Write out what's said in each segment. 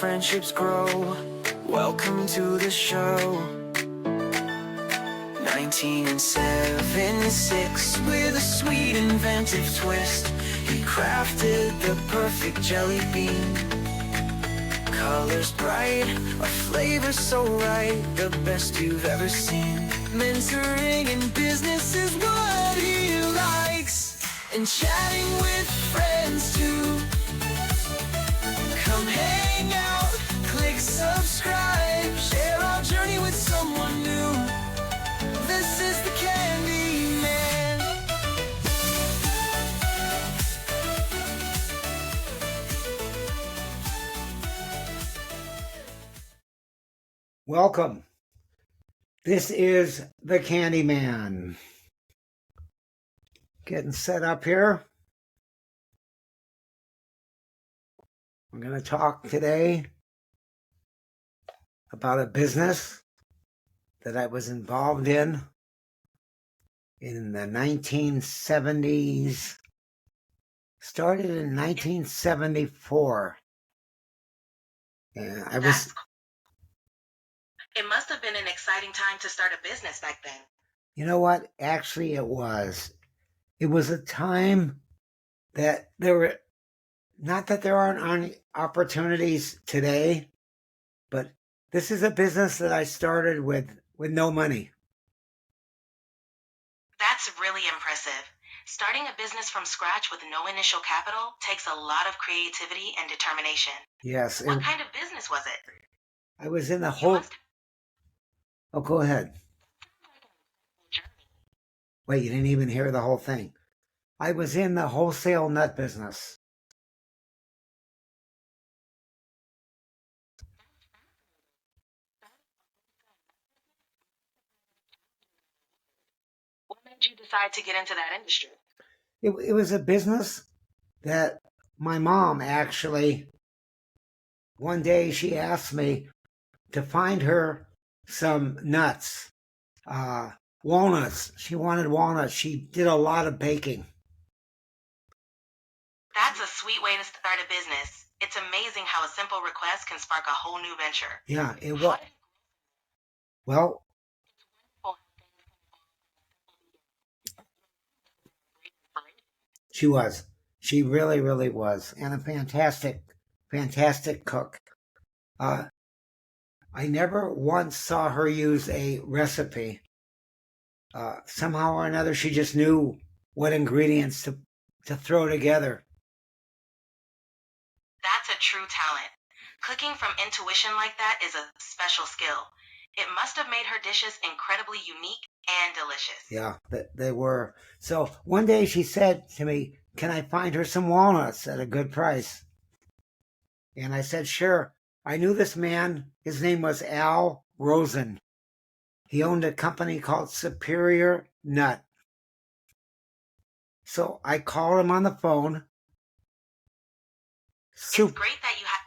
friendships grow. Welcome to the show. 1976 with a sweet inventive twist. He crafted the perfect jelly bean. Colors bright, a flavor so right, the best you've ever seen. Mentoring in business is what he likes, and chatting with friends too. Come hang out, click subscribe, share our journey with someone new. This is the Candyman. Welcome. This is the Candyman. Getting set up here. I'm going to talk today about a business that I was involved in the 1970s. Started in 1974. And It must have been an exciting time to start a business back then. You know what? Actually, it was. It was a time that there were, not that there aren't any opportunities today, but this is a business that I started with no money. That's really impressive. Starting a business from scratch with no initial capital takes a lot of creativity and determination. Yes. What kind of business was it? I was in the You whole... must Oh, go ahead. Wait, you didn't even hear the whole thing. I was in the wholesale nut business. What made you decide to get into that industry? It was a business that my mom actually, one day she asked me to find her some nuts, walnuts. She wanted walnuts. She did a lot of baking. That's a sweet way to start a business. It's amazing how a simple request can spark a whole new venture. Yeah, it was. Well, she was. She really, really was. And a fantastic, fantastic cook. I never once saw her use a recipe. Somehow or another, she just knew what ingredients to throw together. That's a true talent. Cooking from intuition like that is a special skill. It must have made her dishes incredibly unique and delicious. Yeah, they were. So one day she said to me, "Can I find her some walnuts at a good price?" And I said, "Sure." I knew this man. His name was Al Rosen. He owned a company called Superior Nut. So I called him on the phone. It's great that you had.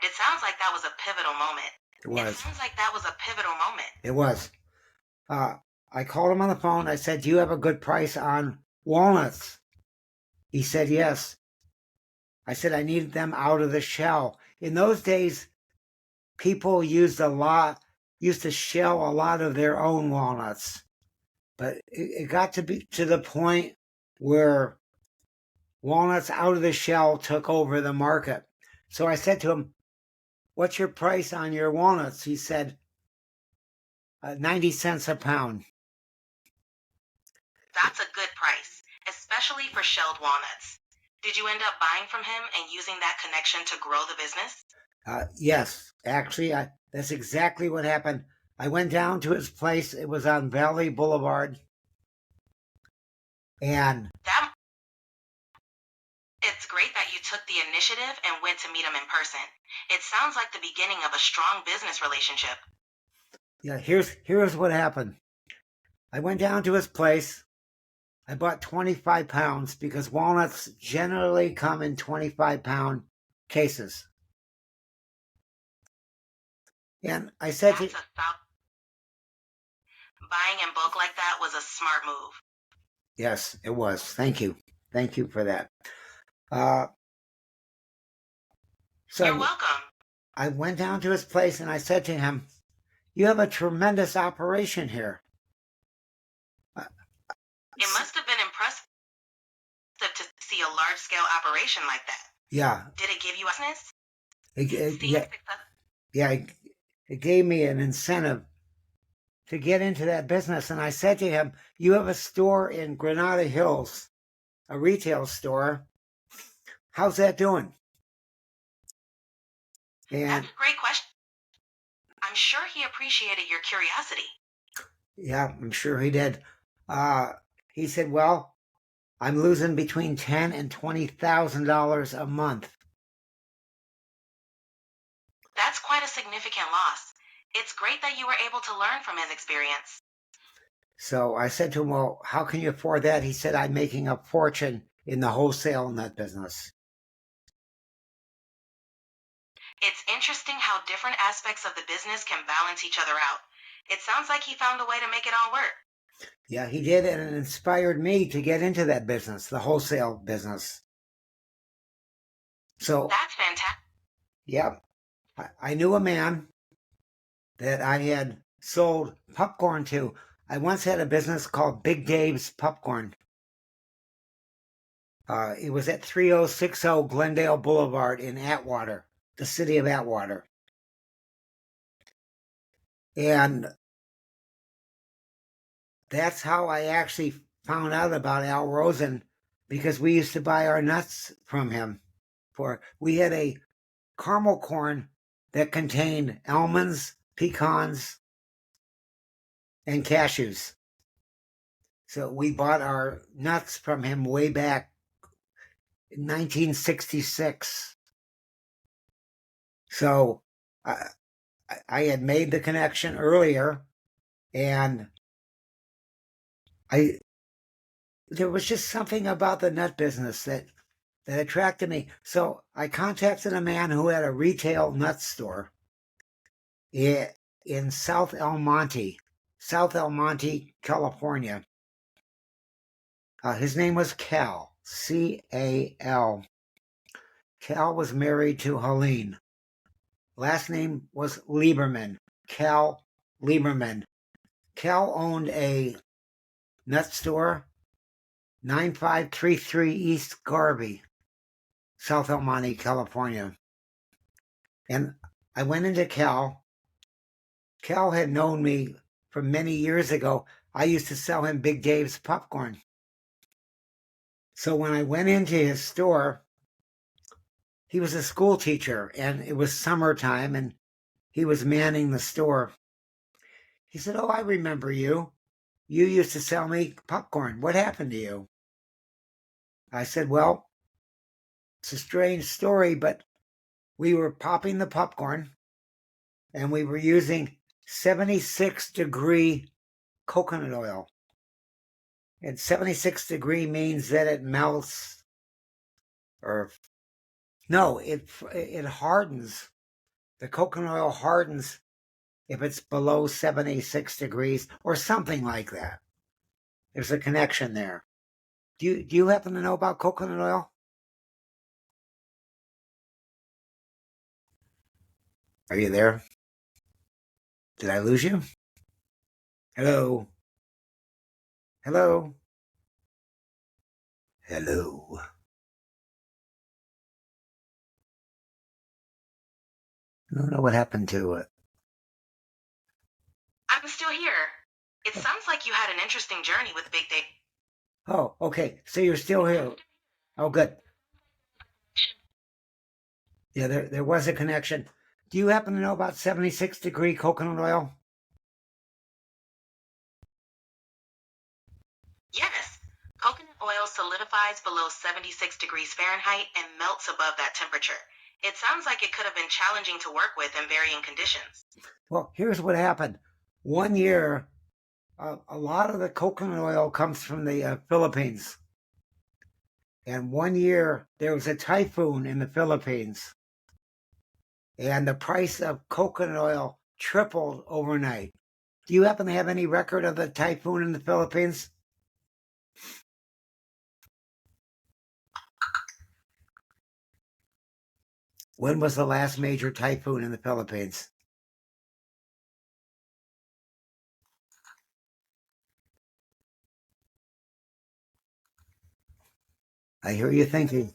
It sounds like that was a pivotal moment. It was. It sounds like that was a pivotal moment. It was. I called him on the phone. I said, "Do you have a good price on walnuts?" He said, "Yes." I said, "I needed them out of the shell." In those days, people used to shell a lot of their own walnuts. But it got to be to the point where walnuts out of the shell took over the market. So I said to him, "What's your price on your walnuts?" He said, 90 cents a pound. That's a good price, especially for shelled walnuts. Did you end up buying from him and using that connection to grow the business? Yes, actually, that's exactly what happened. I went down to his place. It was on Valley Boulevard. And it's great that you took the initiative and went to meet him in person. It sounds like the beginning of a strong business relationship. yeah, here's what happened. I went down to his place. I bought 25 pounds because walnuts generally come in 25-pound cases. And I said Buying in bulk like that was a smart move. Yes, it was. Thank you. Thank you for that. You're So welcome. I went down to his place and I said to him, "You have a tremendous operation here." It must have been impressive to see a large-scale operation like that. Yeah, Did it give you business? yeah, yeah. It gave me an incentive to get into that business. And I said to him, "You have a store in Granada Hills, a retail store. How's that doing?" That's And a great question. I'm sure he appreciated your curiosity. yeah, I'm sure he did. He said, "Well, I'm losing between $10,000 and $20,000 a month." That's quite a significant loss. It's great that you were able to learn from his experience. So I said to him, "Well, how can you afford that?" He said, "I'm making a fortune in the wholesale nut business." It's interesting how different aspects of the business can balance each other out. It sounds like he found a way to make it all work. Yeah, he did, and it inspired me to get into that business, the wholesale business. So, That's fantastic. yeah, I knew a man that I had sold popcorn to. I once had a business called Big Dave's Popcorn. It was at 3060 Glendale Boulevard in Atwater, the city of Atwater. And that's how I actually found out about Al Rosen, because we used to buy our nuts from him. We had a caramel corn that contained almonds, pecans, and cashews. So we bought our nuts from him way back in 1966. So I had made the connection earlier, and there was just something about the nut business that attracted me. So I contacted a man who had a retail nut store in South El Monte, California. His name was Cal, C-A-L. Cal was married to Helene. Last name was Lieberman, Cal Lieberman. Cal owned a nut store, 9533 East Garvey, South El Monte, California. And I went into Cal. Cal had known me from many years ago. I used to sell him Big Dave's popcorn. So when I went into his store, he was a school teacher, and it was summertime, and he was manning the store. He said, "Oh, I remember you. You used to sell me popcorn. What happened to you?" I said, "Well, it's a strange story, but we were popping the popcorn, and we were using 76-degree coconut oil. And 76 degree means that it melts, or no, it hardens. The coconut oil hardens if it's below 76 degrees or something like that. There's a connection there. Do you happen to know about coconut oil? Are you there? Did I lose you? Hello? Hello? Hello? I don't know what happened to it. I'm still here. It sounds like you had an interesting journey with Big Dave. Oh, okay. So you're still here. Oh, good. Yeah, there was a connection. Do you happen to know about 76-degree coconut oil? Yes, coconut oil solidifies below 76 degrees Fahrenheit and melts above that temperature. It sounds like it could have been challenging to work with in varying conditions. Well, here's what happened. One year, a lot of the coconut oil comes from the Philippines. And one year, there was a typhoon in the Philippines. And the price of coconut oil tripled overnight. Do you happen to have any record of the typhoon in the Philippines? When was the last major typhoon in the Philippines? I hear you thinking.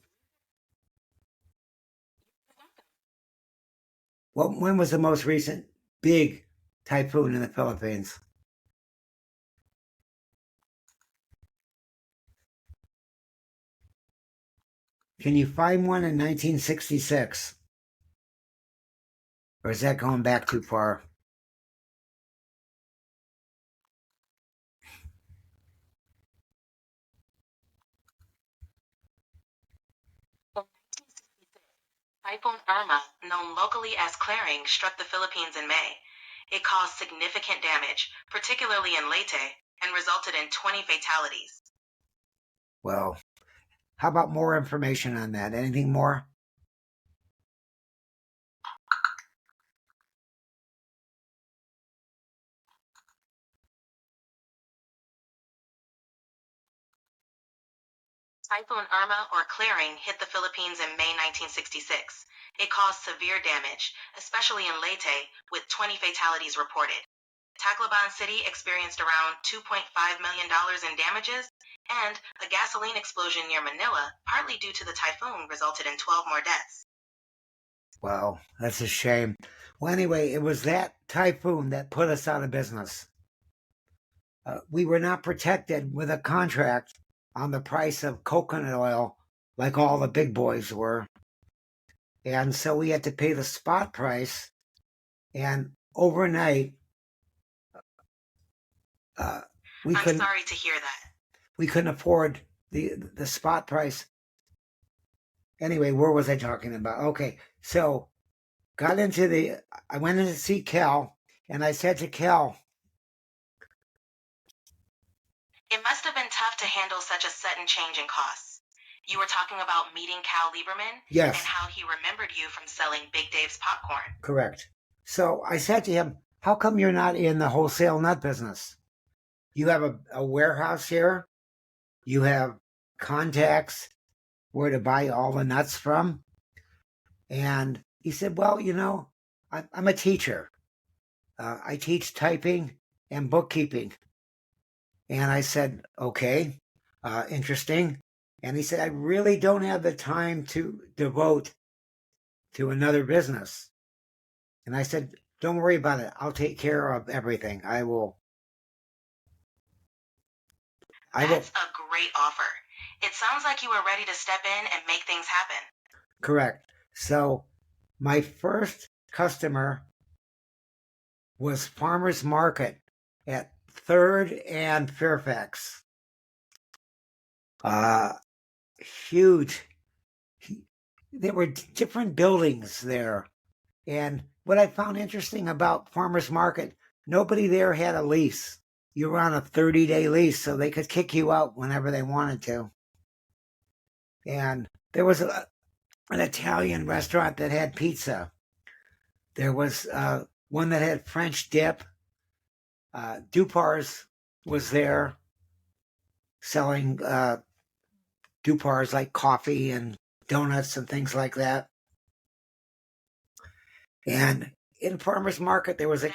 Well, when was the most recent big typhoon in the Philippines? Can you find one in 1966? Or is that going back too far? Typhoon Irma, known locally as Clearing, struck the Philippines in May. It caused significant damage, particularly in Leyte, and resulted in 20 fatalities. Well, how about more information on that? Anything more? Typhoon Irma, or Clearing, hit the Philippines in May 1966. It caused severe damage, especially in Leyte, with 20 fatalities reported. Tacloban City experienced around $2.5 million in damages, and a gasoline explosion near Manila, partly due to the typhoon, resulted in 12 more deaths. Well, that's a shame. Well, anyway, it was that typhoon that put us out of business. We were not protected with a contract on the price of coconut oil like all the big boys were. And so we had to pay the spot price. And overnight, we I'm couldn't sorry to hear that. we couldn't afford the spot price. Anyway, where was I talking about? Okay, so I went in to see Cal, and I said to Cal, It must have been tough to handle such a sudden change in costs. You were talking about meeting Cal Lieberman yes, and how he remembered you from selling Big Dave's popcorn. correct. So I said to him, how come you're not in the wholesale nut business? You have a warehouse here. You have contacts where to buy all the nuts from. And he said, well, I'm a teacher. I teach typing and bookkeeping. And I said, okay, interesting. And he said, I really don't have the time to devote to another business. And I said, don't worry about it. I'll take care of everything. That's a great offer. It sounds like you were ready to step in and make things happen. Correct. So my first customer was Farmers Market at 3rd and Fairfax. Huge. There were different buildings there. And what I found interesting about Farmers Market, nobody there had a lease. You were on a 30-day lease, so they could kick you out whenever they wanted to. And there was an Italian restaurant that had pizza. There was one that had French dip. Dupar's was there selling Dupar's like coffee and donuts and things like that. And in Farmers Market, there was a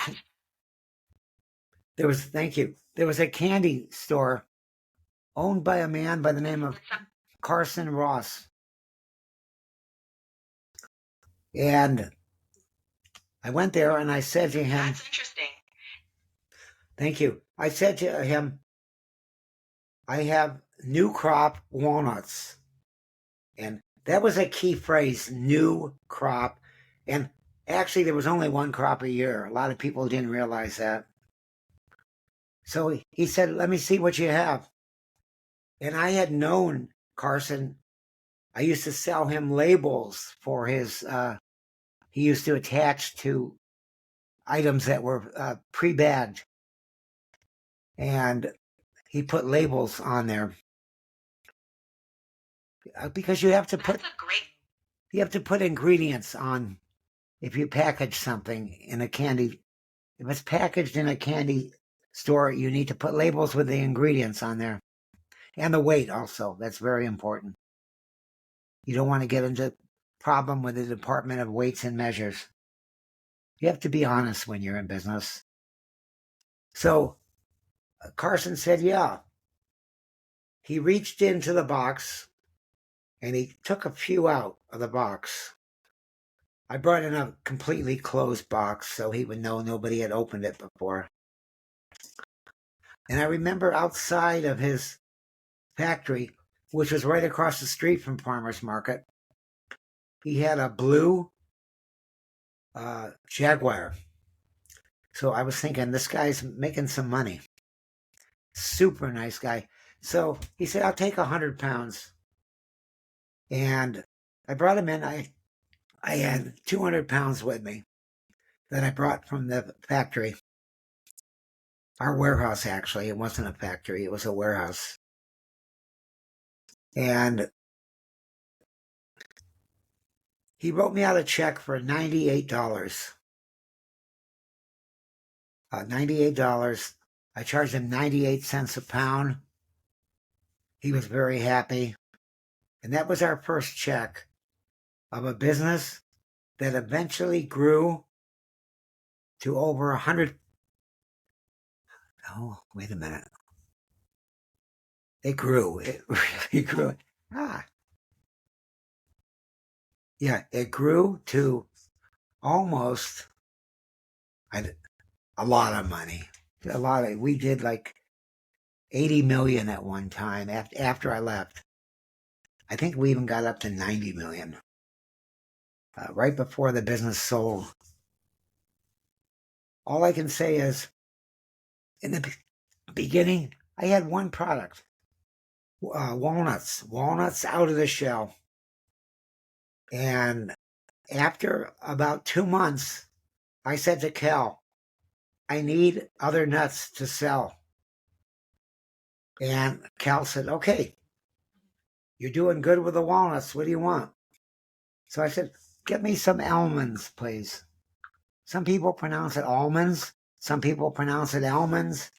candy store owned by a man by the name of Carson Ross. And I went there and I said to him, That's interesting. thank you. I said to him, I have new crop walnuts. And that was a key phrase, new crop. And actually, there was only one crop a year. A lot of people didn't realize that. So he said, let me see what you have. And I had known Carson. I used to sell him labels for his, he used to attach to items that were pre-bagged. And he put labels on there. Because you have to put ingredients on if you package something in a candy. If it's packaged in a candy store, you need to put labels with the ingredients on there. And the weight also. That's very important. You don't want to get into problem with the Department of Weights and Measures. You have to be honest when you're in business. So Carson said, yeah. He reached into the box and he took a few out of the box. I brought in a completely closed box so he would know nobody had opened it before. And I remember outside of his factory, which was right across the street from Farmer's Market, he had a blue Jaguar. So I was thinking, this guy's making some money. Super nice guy. So he said, I'll take 100 pounds. And I brought him in. I had 200 pounds with me that I brought from the factory. Our warehouse, actually. It wasn't a factory. It was a warehouse. And he wrote me out a check for $98. $98. I charged him 98 cents a pound. He was very happy. And that was our first check of a business that eventually grew to over 100. Oh, wait a minute. It grew. It really grew. Yeah, it grew to almost a lot of money. We did like 80 million at one time after I left. I think we even got up to 90 million right before the business sold. All I can say is, in the beginning, I had one product, walnuts out of the shell. And after about 2 months, I said to Cal, I need other nuts to sell. And Cal said, okay, you're doing good with the walnuts. What do you want? So I said, get me some almonds, please. Some people pronounce it almonds. Some people pronounce it almonds.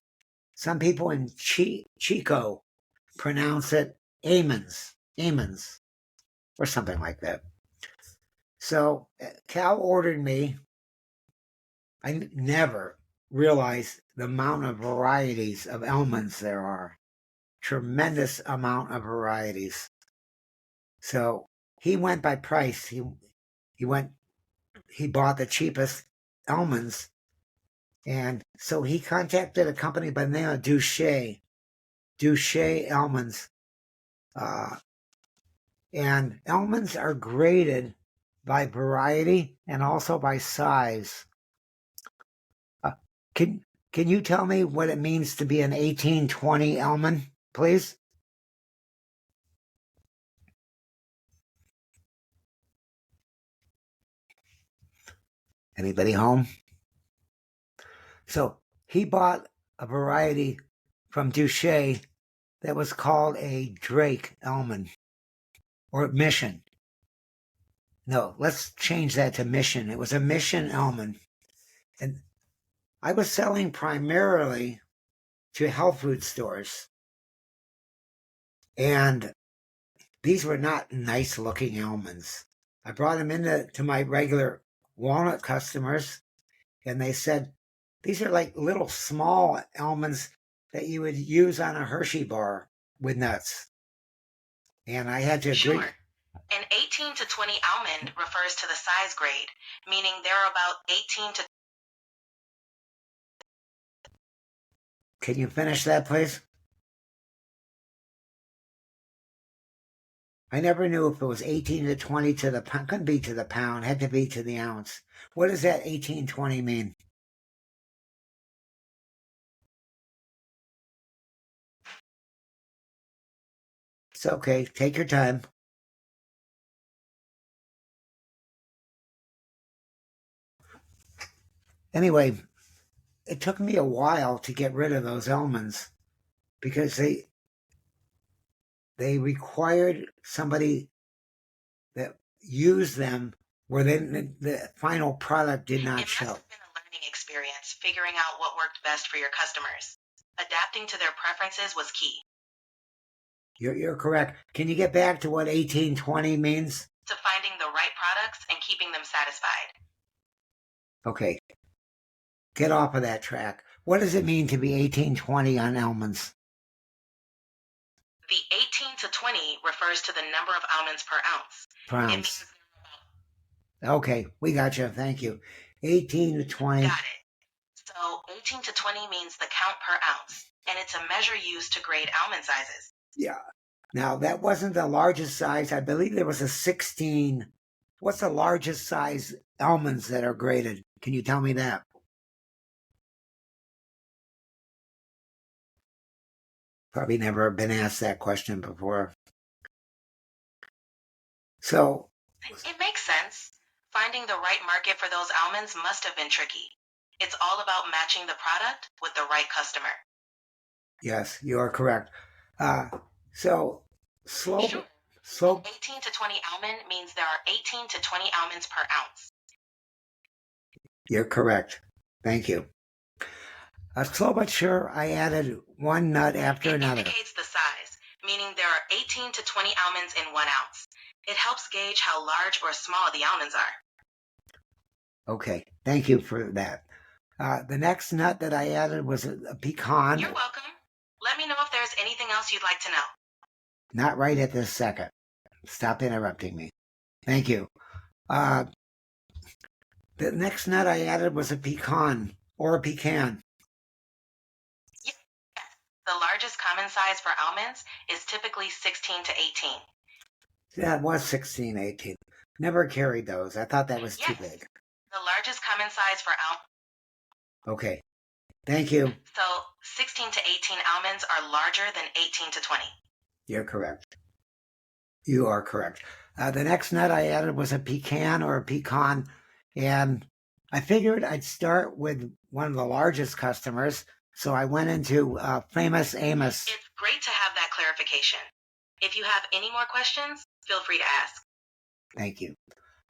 Some people in Chico pronounce it almonds, or something like that. So Cal ordered me. I never realized the amount of varieties of almonds there are. Tremendous amount of varieties. So he went by price. He bought the cheapest almonds. And so he contacted a company by the name of Duché almonds. And almonds are graded by variety and also by size. Can you tell me what it means to be an 1820 almond, please? Anybody home? So he bought a variety from Duché that was called a Drake almond or Mission. No, let's change that to Mission. It was a Mission almond. And I was selling primarily to health food stores. And these were not nice looking almonds. I brought them into my regular walnut customers, and they said, these are like little small almonds that you would use on a Hershey bar with nuts. And I had to agree. Sure. An 18 to 20 almond refers to the size grade, meaning there are about 18 to... Can you finish that, please? I never knew if it was 18 to 20 to the pound. Couldn't be to the pound, had to be to the ounce. What does that 1820 mean? It's okay. Take your time. Anyway, it took me a while to get rid of those almonds because they required somebody that used them where the final product did not show. It must have been a learning experience, figuring out what worked best for your customers. Adapting to their preferences was key. You're correct. Can you get back to what 1820 means? to finding the right products and keeping them satisfied. Okay, get off of that track. What does it mean to be 1820 on almonds? The 18 to 20 refers to the number of almonds per ounce. Per It ounce. means Okay, we got you. Thank you. 18 to 20. got it. So 18 to 20 means the count per ounce, and it's a measure used to grade almond sizes. Yeah. Now, that wasn't the largest size. I believe there was a 16. What's the largest size almonds that are graded? Can you tell me that? Probably never been asked that question before. So, It makes sense. Finding the right market for those almonds must have been tricky. It's all about matching the product with the right customer. yes, you are correct. So, slow, Sure. slow. 18 to 20 almond means there are 18 to 20 almonds per ounce. You're correct. Thank you. Slow but sure, I added one nut after It another. indicates the size, meaning there are 18 to 20 almonds in 1 ounce. It helps gauge how large or small the almonds are. Okay, thank you for that. The next nut that I added was a pecan. You're welcome. Let me know if there's anything else you'd like to know. Not right at this second. Stop interrupting me. Thank you. The next nut I added was a pecan or a pecan. Yes, the largest common size for almonds is typically 16 to 18. That was 16, 18. Never carried those. I thought that was too Yes. big. The largest common size for almonds. Okay. Thank you. So 16 to 18 almonds are larger than 18 to 20. You're correct. You are correct. The next nut I added was a pecan or a pecan, and I figured I'd start with one of the largest customers, so I went into Famous Amos. It's great to have that clarification. If you have any more questions, feel free to ask. Thank you.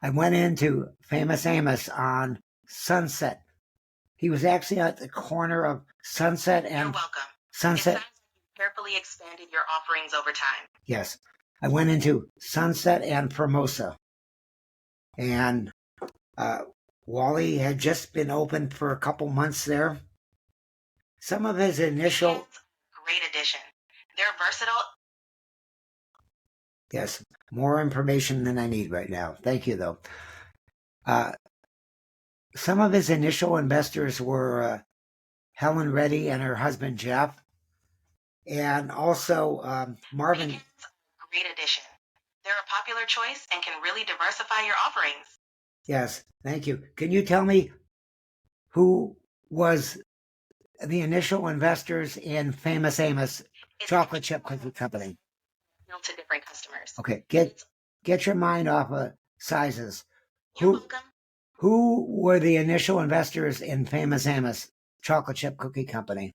I went into Famous Amos on Sunset. He was actually at the corner of Sunset You're and welcome. It Sunset. sounds like you've carefully expanded your offerings over time. Yes, I went into Sunset and Formosa, and Wally had just been open for a couple months there. Some of his initial, Pecans, great addition. They're versatile. yes, more information than I need right now. Thank you, though. Some of his initial investors were Helen Reddy and her husband Jeff, and also Marvin. Pecans, great addition. They're a popular choice and can really diversify your offerings. Yes, thank you. Can you tell me who was the initial investors in Famous Amos It's chocolate chip cookie company? appeal to different customers. Okay, get your mind off of sizes. You're Who welcome. who were the initial investors in Famous Amos chocolate chip cookie company?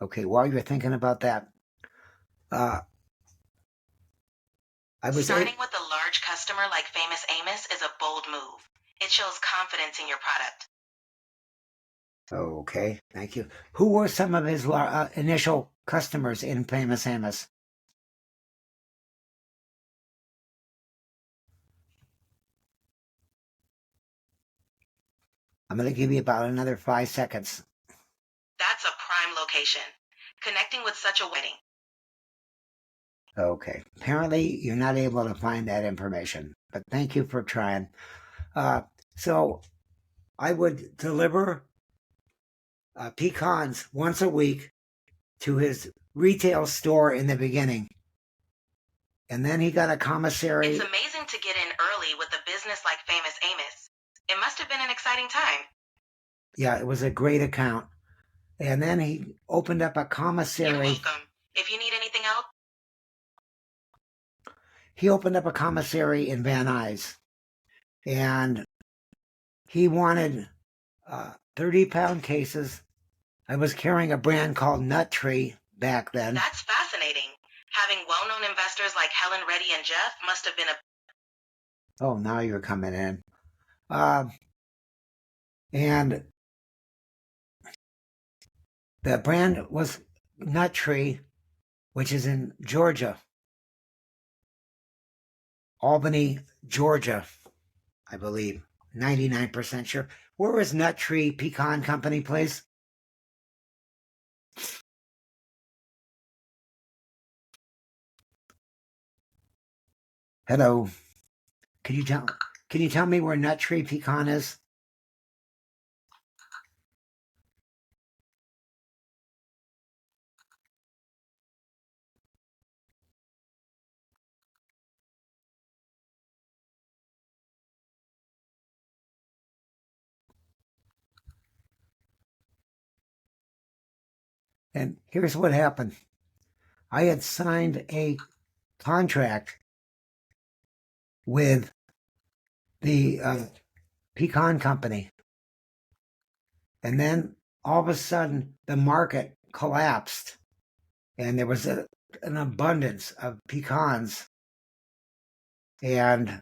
Okay, while you're thinking about that, I was Starting with a large customer like Famous Amos is a bold move. It shows confidence in your product. okay. Thank you. Who were some of his initial customers in Famous Amos? I'm going to give you about another 5 seconds. That's a prime location. Connecting with such a wedding. Okay. Apparently, you're not able to find that information, but thank you for trying. So I would deliver pecans once a week to his retail store in the beginning. And then he got a commissary. It's amazing to get in early with a business like Famous Amos. It must have been an exciting time. Yeah, it was a great account. And then he opened up a You're commissary. welcome. If you need anything else, He opened up a commissary in Van Nuys. And he wanted 30-pound cases. I was carrying a brand called Nut Tree back then. that's fascinating. Having well-known investors like Helen Reddy and Jeff must have been a Oh, now you're coming in. And The brand was Nut Tree, which is in Georgia. Albany, Georgia, I believe. 99% sure. Where is Nut Tree Pecan Company, please? Hello. Can you tell me where Nut Tree Pecan is? And here's what happened. I had signed a contract with the pecan company. And then all of a sudden, the market collapsed. And there was an abundance of pecans. And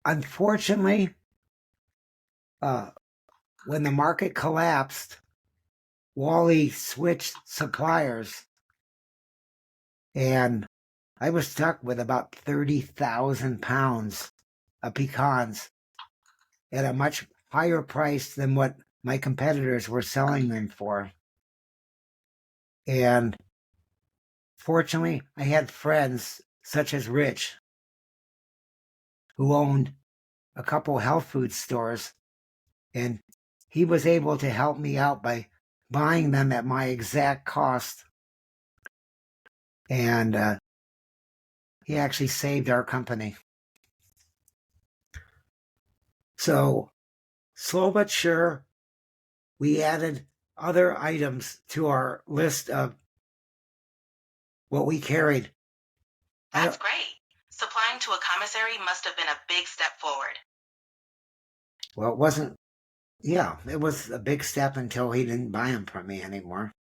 unfortunately, when the market collapsed, Wally switched suppliers. And I was stuck with about 30,000 pounds of pecans at a much higher price than what my competitors were selling them for. And fortunately, I had friends such as Rich, who owned a couple health food stores, and he was able to help me out by buying them at my exact cost. And he actually saved our company. So, slow but sure, we added other items to our list of what we carried. That's great. Supplying to a commissary must have been a big step forward. Well, it wasn't. Yeah, it was a big step until he didn't buy them from me anymore.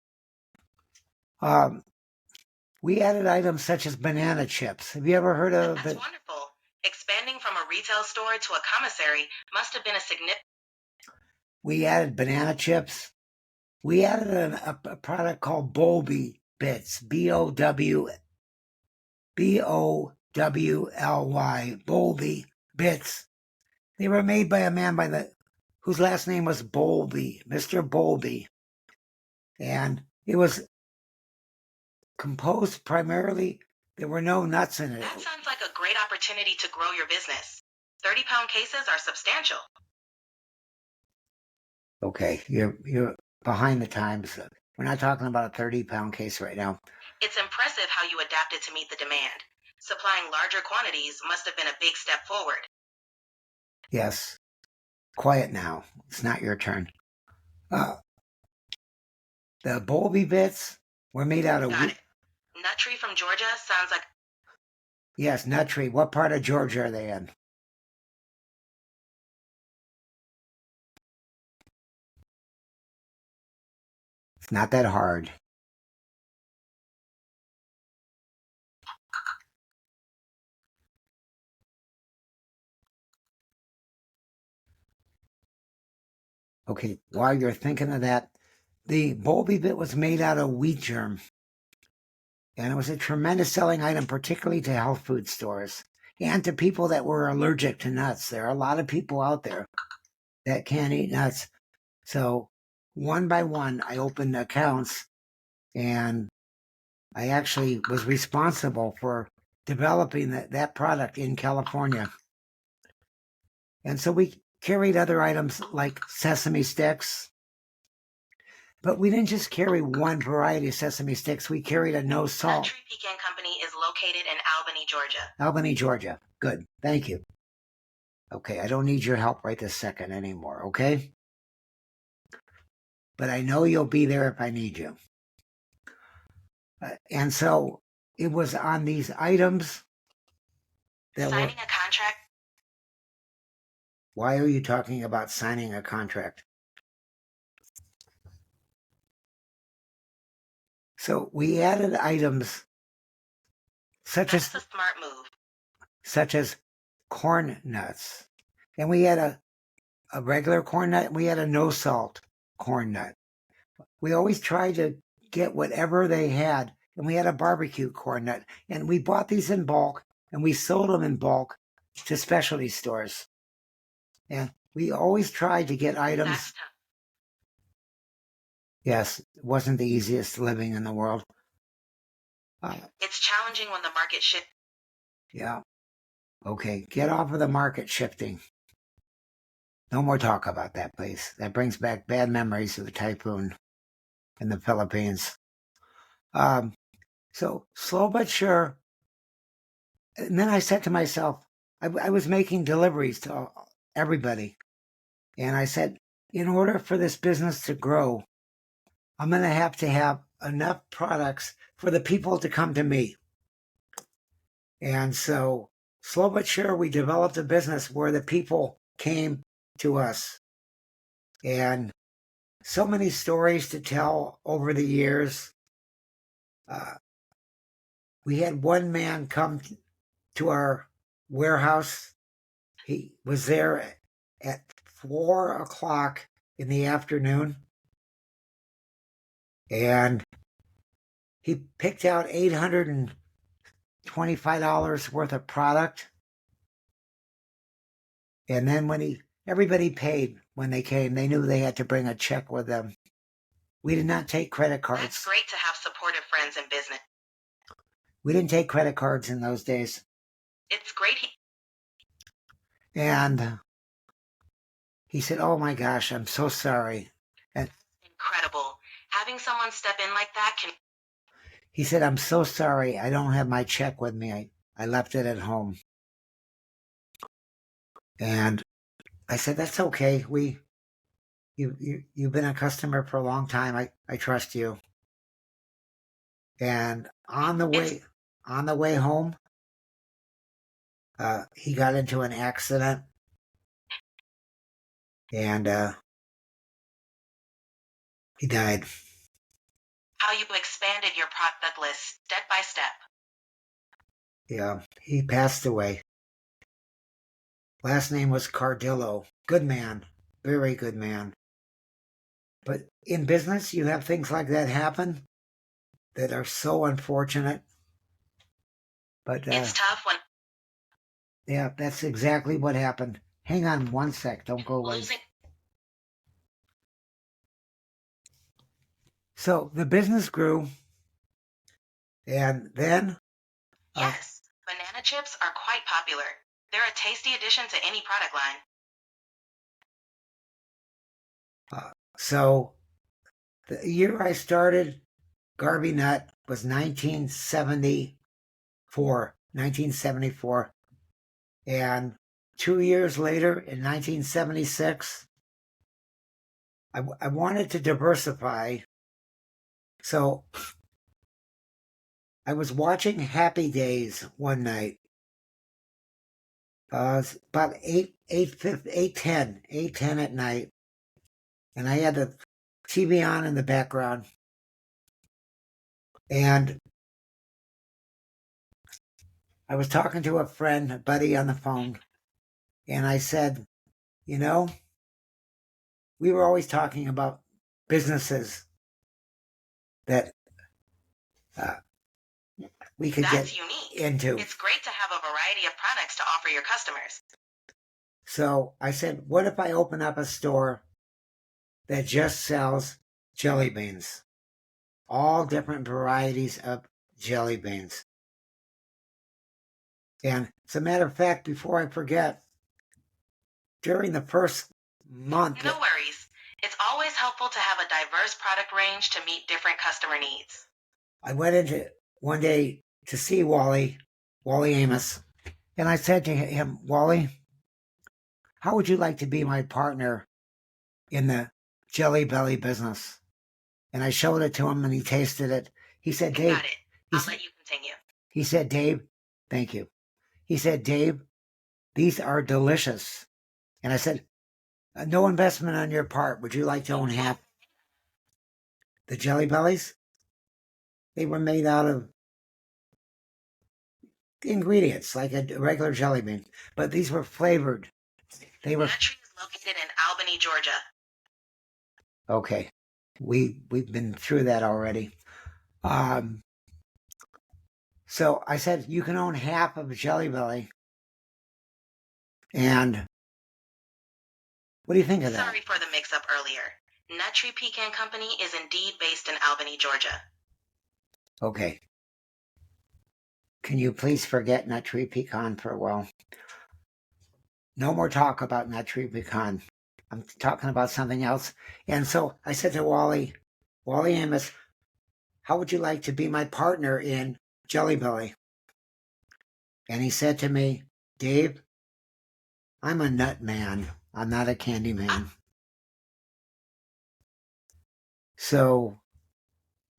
We added items such as banana chips. Have you ever heard of That's wonderful. Expanding from a retail store to a commissary must have been a significant... We added banana chips. We added a product called Bowlby Bits. Bowwly. Bowlby Bits. They were made by a man whose last name was Bowlby, Mr. Bowlby. And it was composed primarily, there were no nuts in it. That sounds like a great opportunity to grow your business. 30-pound cases are substantial. Okay, you're behind the times. We're not talking about a 30-pound case right now. It's impressive how you adapted to meet the demand. Supplying larger quantities must have been a big step forward. Yes. Quiet now. It's not your turn. The Bowlby Bits were made out of... Got it. Nut Tree from Georgia sounds like... Yes, Nut Tree. What part of Georgia are they in? It's not that hard. Okay, while you're thinking of that, the Bowlby Bit was made out of wheat germ. And it was a tremendous selling item, particularly to health food stores and to people that were allergic to nuts. There are a lot of people out there that can't eat nuts. So one by one, I opened accounts, and I actually was responsible for developing that product in California. And so we carried other items like sesame sticks. But we didn't just carry one variety of sesame sticks. We carried a no salt. Nut Tree Pecan Company is located in Albany, Georgia. Albany, Georgia. Good. Thank you. Okay, I don't need your help right this second anymore, okay? But I know you'll be there if I need you. And so it was on these items that Signing a contract? Why are you talking about signing a contract? So we added items That's a smart move. Such as corn nuts. And we had a regular corn nut, we had a no salt corn nut. we always tried to get whatever they had. And we had a barbecue cornet. And we bought these in bulk and we sold them in bulk to specialty stores. And we always tried to get items. That's tough. Yes, it wasn't the easiest living in the world. It's challenging when the market shifts. Yeah. Okay, get off of the market shifting. No more talk about that, please. That brings back bad memories of the typhoon in the Philippines. So slow but sure. And then I said to myself, I was making deliveries to everybody. And I said, in order for this business to grow, I'm going to have enough products for the people to come to me. And so, slow but sure, we developed a business where the people came to us. And so many stories to tell over the years. We had one man come to our warehouse. He was there at 4 o'clock in the afternoon. And he picked out $825 worth of product. And then when everybody paid when they came, they knew they had to bring a check with them. We did not take credit cards. That's great to have supportive friends in business. We didn't take credit cards in those days. It's great. And he said, "Oh my gosh, I'm so sorry." And Incredible. Having someone step in like that can. he said, "I'm so sorry. I don't have my check with me. I left it at home." And I said, "That's okay. You've been a customer for a long time. I trust you." And on the way home, he got into an accident, and he died. How you expanded your product list step by step. Yeah, he passed away. Last name was Cardillo. Good man, very good man. But in business, you have things like that happen that are so unfortunate. But It's tough when yeah, that's exactly what happened. Hang on one sec. Don't go away. losing. So the business grew, and then Yes, banana chips are quite popular. They're a tasty addition to any product line. So the year I started Garby Nut was 1974. And 2 years later, in 1976, I wanted to diversify. So I was watching Happy Days one night. It's about 8:10 at night. And I had the TV on in the background. And I was talking to a friend, a buddy on the phone. And I said, you know, we were always talking about businesses that we could That's get unique. into. It's great to have a variety of products to offer your customers. So I said, what if I open up a store that just sells jelly beans? All different varieties of jelly beans. And as a matter of fact, before I forget, during the first month, No worries. It's always helpful to have a diverse product range to meet different customer needs. I went into one day to see Wally Amos, and I said to him, Wally, how would you like to be my partner in the Jelly Belly business? And I showed it to him, and he tasted it. He said, Dave, Got it. I'll let you continue. He said, Dave, thank you. He said, Dave, these are delicious. And I said, no investment on your part. Would you like to own half? The Jelly Bellies? They were made out of ingredients like a regular jelly bean, but these were flavored. They were That tree is located in Albany, Georgia. okay. we've been through that already. So I said, you can own half of Jelly Belly. And what do you think of that? Sorry for the mix-up earlier. Nut Tree Pecan Company is indeed based in Albany, Georgia. Okay. Can you please forget Nut Tree Pecan for a while? No more talk about Nut Tree Pecan. I'm talking about something else. And so I said to Wally Amos, how would you like to be my partner in Jelly Belly? And he said to me, Dave, I'm a nut man. I'm not a candy man. So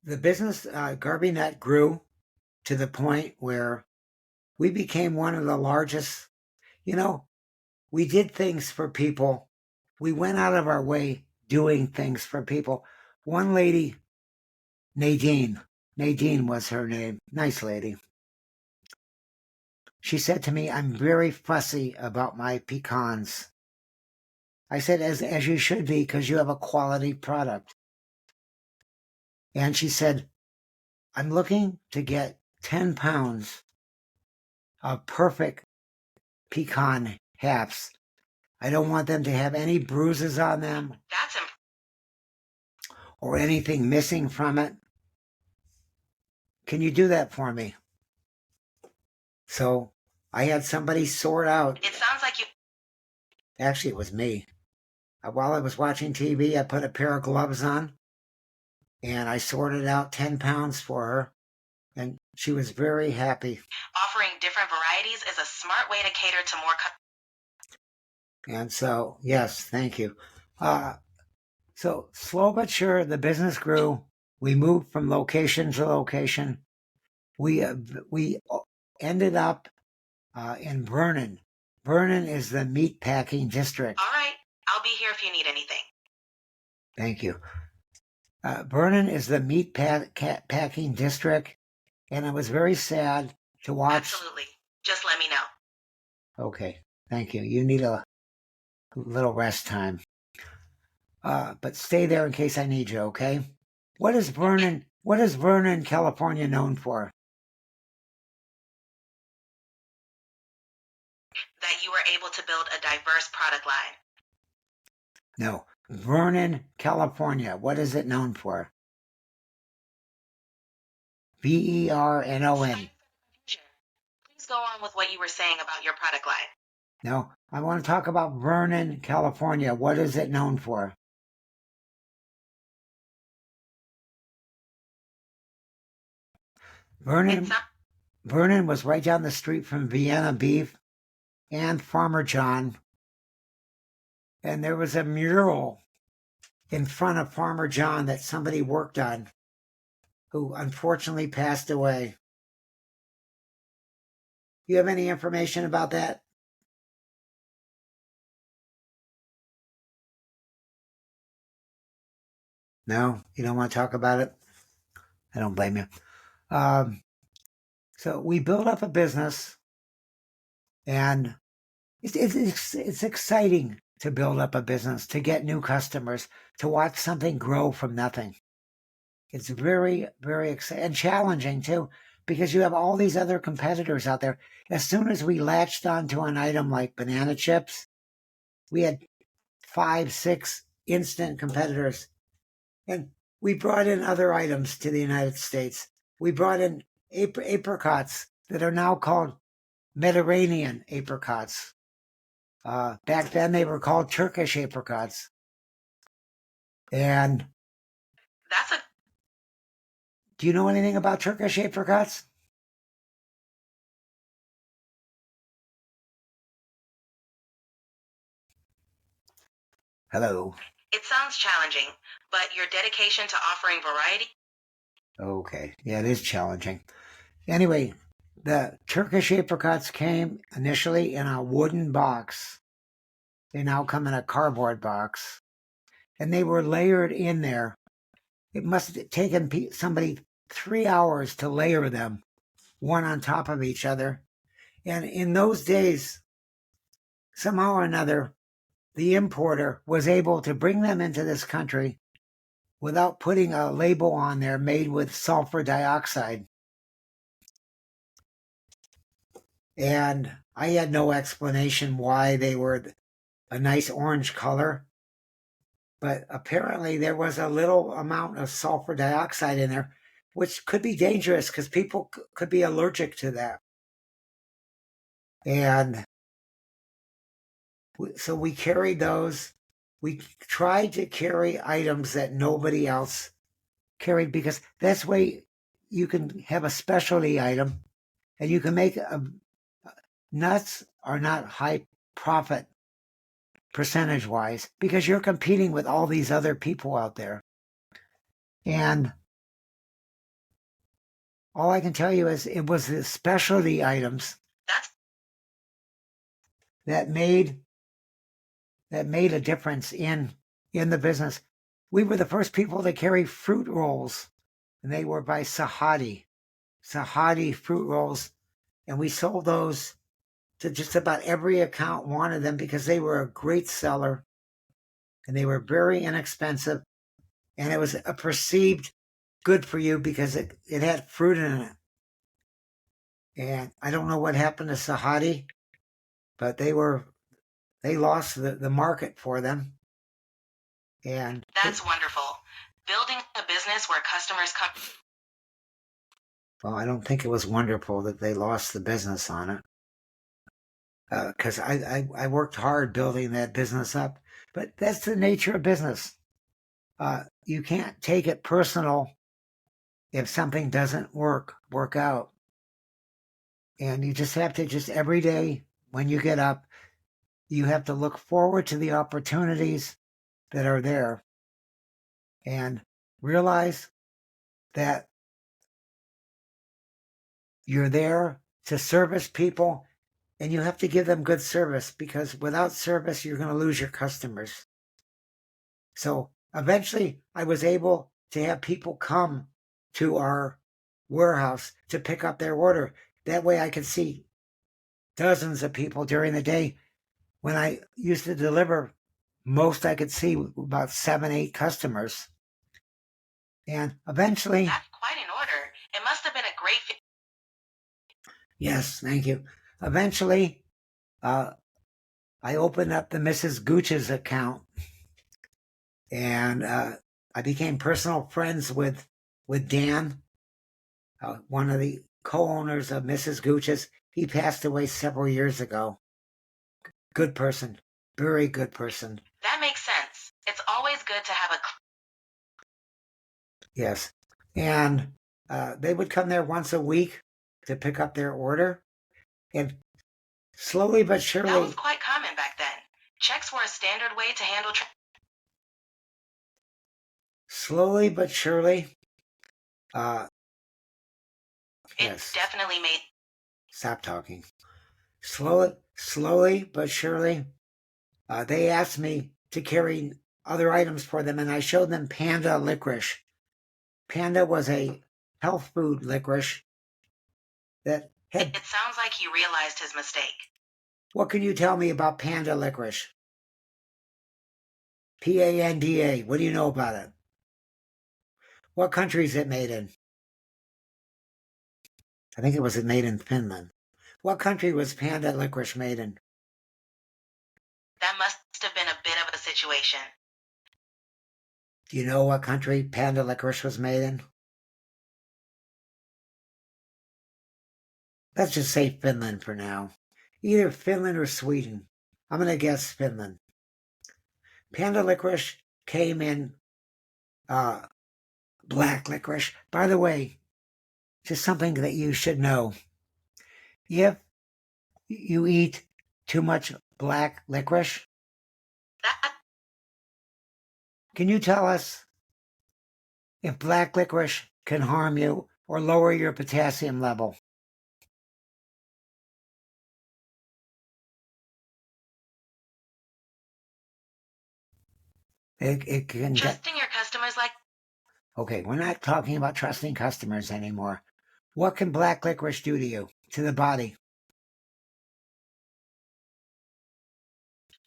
the business, Garby Nut, grew to the point where we became one of the largest. We did things for people. We went out of our way doing things for people. One lady, Nadine was her name, nice lady. She said to me, I'm very fussy about my pecans. I said, as you should be, because you have a quality product. And she said, I'm looking to get 10 pounds of perfect pecan halves. I don't want them to have any bruises on them or anything missing from it. Can you do that for me? So I had somebody sort out. It sounds like you... Actually, it was me. While I was watching TV, I put a pair of gloves on and I sorted out 10 pounds for her. And she was very happy. Offering different varieties is a smart way to cater to more... And so, yes, thank you. So slow but sure, the business grew. We moved from location to location. We ended up in Vernon. Vernon is the meat packing district. All right, I'll be here if you need anything. Thank you. Vernon is the meat packing district, and it was very sad to watch. Absolutely. Just let me know. Okay, thank you. You need a little rest time. But stay there in case I need you, okay? What is Vernon, California known for? That you were able to build a diverse product line. No, Vernon, California. What is it known for? VERNON. Please go on with what you were saying about your product line. No, I want to talk about Vernon, California. What is it known for? Vernon was right down the street from Vienna Beef and Farmer John. And there was a mural in front of Farmer John that somebody worked on, who unfortunately passed away. You have any information about that? No? You don't want to talk about it? I don't blame you. So we built up a business, and it's exciting to build up a business, to get new customers, to watch something grow from nothing. It's very, very exciting and challenging too, because you have all these other competitors out there. As soon as we latched onto an item like banana chips, we had 5, 6 instant competitors. And we brought in other items to the United States. We brought in apricots that are now called Mediterranean apricots. Back then they were called Turkish apricots. And do you know anything about Turkish apricots? Hello. It sounds challenging, but your dedication to offering variety... Okay, yeah, it is challenging. Anyway, the Turkish apricots came initially in a wooden box. They now come in a cardboard box. And they were layered in there. It must have taken somebody 3 hours to layer them, one on top of each other. And in those days, somehow or another, the importer was able to bring them into this country without putting a label on there, made with sulfur dioxide. And I had no explanation why they were a nice orange color. But apparently there was a little amount of sulfur dioxide in there, which could be dangerous because people could be allergic to that. And so we carried those. We tried to carry items that nobody else carried because that's way you can have a specialty item and you can make nuts are not high profit percentage wise because you're competing with all these other people out there. And all I can tell you is it was the specialty items that made a difference in the business. We were the first people to carry fruit rolls, and they were by Sahadi fruit rolls, and we sold those to just about every account wanted them because they were a great seller, and they were very inexpensive, and it was a perceived good for you because it had fruit in it. And I don't know what happened to Sahadi, but they lost the market for them. And that's wonderful. Building a business where customers come. Well, I don't think it was wonderful that they lost the business on it. Because I worked hard building that business up. But that's the nature of business. You can't take it personal if something doesn't work out. And you just have to every day when you get up, you have to look forward to the opportunities that are there and realize that you're there to service people and you have to give them good service because without service, you're going to lose your customers. So eventually I was able to have people come to our warehouse to pick up their order. That way I could see dozens of people during the day. When I used to deliver, most I could see about 7, 8 customers. And eventually... That's quite an order. It must have been a great... Yes, thank you. Eventually, I opened up the Mrs. Gooch's account. And I became personal friends with Dan, one of the co-owners of Mrs. Gooch's. He passed away several years ago. Good person, very good person. That makes sense. It's always good to have a... Yes, and they would come there once a week to pick up their order, and slowly but surely... That was quite common back then. Checks were a standard way to handle... Slowly but surely... It's definitely made... Stop talking. Slowly but surely, they asked me to carry other items for them, and I showed them Panda licorice. Panda was a health food licorice that had... It sounds like he realized his mistake. What can you tell me about Panda licorice? Panda. What do you know about it? What country is it made in? I think it was made in Finland. What country was Panda licorice made in? That must have been a bit of a situation. Do you know what country Panda licorice was made in? Let's just say Finland for now. Either Finland or Sweden. I'm going to guess Finland. Panda licorice came in black licorice. By the way, just something that you should know. If you eat too much black licorice, can you tell us if black licorice can harm you or lower your potassium level? It can trusting your customers like... Okay, we're not talking about trusting customers anymore. What can black licorice do to you, to the body?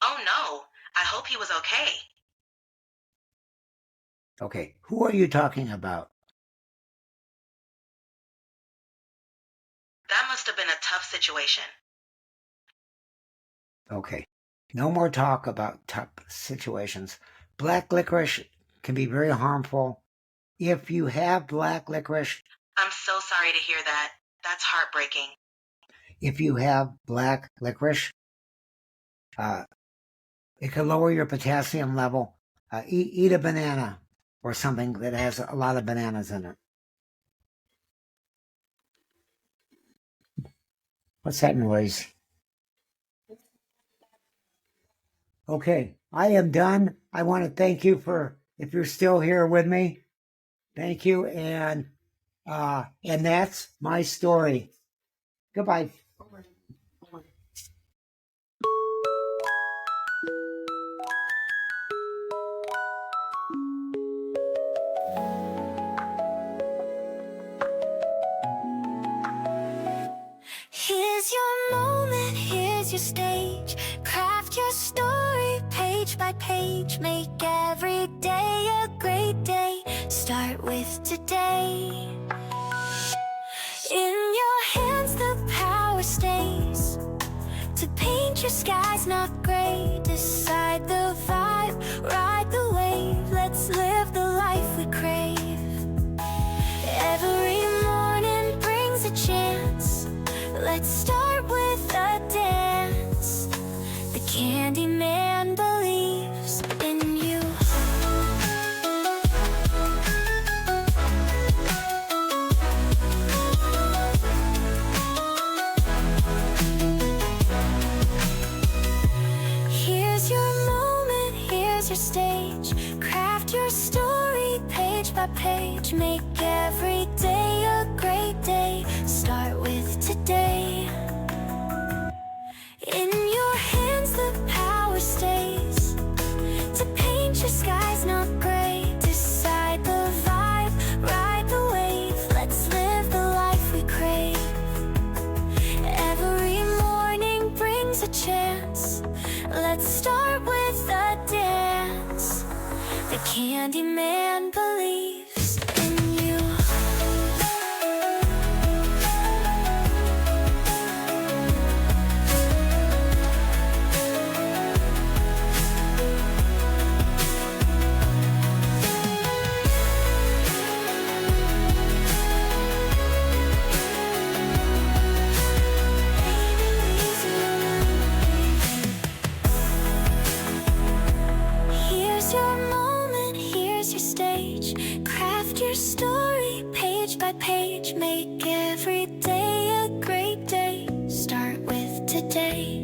Oh no, I hope he was okay. Okay, who are you talking about? That must have been a tough situation. Okay, no more talk about tough situations. Black licorice can be very harmful. If you have black licorice, I'm so sorry to hear that. That's heartbreaking. if you have black licorice, it can lower your potassium level. Eat a banana or something that has a lot of bananas in it. What's that noise? Okay, I am done. I want to thank you for, if you're still here with me, thank you. And that's my story. Goodbye. Here's your moment, here's your stage. Craft your story page by page. Make every day a great day. Start with today. In your hands the power stays. To paint your skies not gray. Decide the vibe, ride the wave. Let's live the life we crave. Every morning brings a chance. Let's start with a dance. The Candyman believes in you. Here's your moment, here's your stage. Craft your story page by page. Make every day a great day. Start with today. In your hands the power stays. To paint your skies not gray. Decide the vibe, ride the wave. Let's live the life we crave. Every morning brings a chance. Let's start with a dance. The Candyman believes in you. Here's your moment, here's your stage. Craft your story page by page. Make every day a great day. Start with today.